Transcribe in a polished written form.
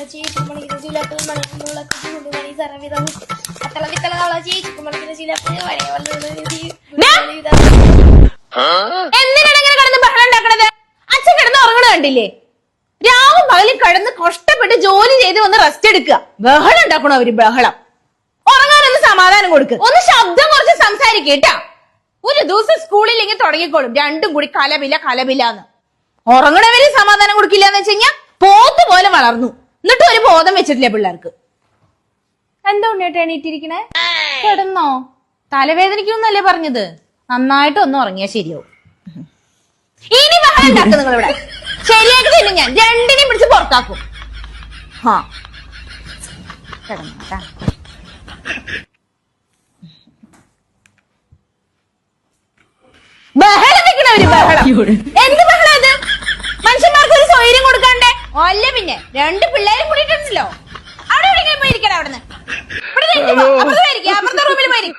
tawlaci, kumalikina silapil manula kudu mani saravidam. Atalakitala tawlaci, kumalikina silapil mani wallundi. എന്തിനാണ് ഇങ്ങനെ കിടന്ന് ബഹളം ഉണ്ടാക്കണത്? അച്ഛൻ കിടന്ന് ഉറങ്ങണ കണ്ടില്ലേ? രാവും പകലും കിടന്ന് കഷ്ടപ്പെട്ട് ജോലി ചെയ്ത് ഒന്ന് റെസ്റ്റ് എടുക്കുക. ബഹളം ഉണ്ടാക്കണോ അവര്? ബഹളം. ഉറങ്ങാനൊന്ന് സമാധാനം കൊടുക്ക്. ഒന്ന് ശബ്ദം കുറച്ച് സംസാരിക്കേട്ടാ. ഒരു ദിവസം സ്കൂളിൽ ഇങ്ങനെ തുടങ്ങിക്കോളും രണ്ടും കൂടി കലപിലാന്ന്. ഉറങ്ങണവര് സമാധാനം കൊടുക്കില്ല എന്ന് വെച്ച് കഴിഞ്ഞാൽ പോത്ത് പോലെ വളർന്നു. എന്നിട്ട് ഒരു ബോധം വെച്ചിട്ടില്ല പിള്ളേർക്ക്. എന്താ ഉണ്ണേട്ടാ എണീറ്റിരിക്കണേ? കിടന്നോ? തലവേദനിക്കുന്നല്ലേ പറഞ്ഞത്? നന്നായിട്ട് ഒന്ന് ഉറങ്ങിയാ ശരിയാവും. ഇനി ബഹളം ഉണ്ടാക്കും നിങ്ങൾ ഇവിടെ. ശരിയായിട്ട് തന്നെ ഞാൻ രണ്ടിനെയും പിടിച്ച് പുറത്താക്കും. ഹാ കിടന്നോട്ടാ. ബഹളം വെക്കണവര് ബഹളം. എന്ത് ബഹളം ഇത്? മനുഷ്യന്മാർക്ക് ഒരു സൗകര്യം കൊടുക്കണ്ടേ? അല്ല പിന്നെ രണ്ട് പിള്ളേരും കൂടിയിട്ടുണ്ടല്ലോ. അവിടെ എവിടെയെങ്കിലും പോയിരിക്കണം. അവിടുന്ന് ഇവിടെ അപ്പുറത്തെ റൂമിൽ പോയിരിക്കും.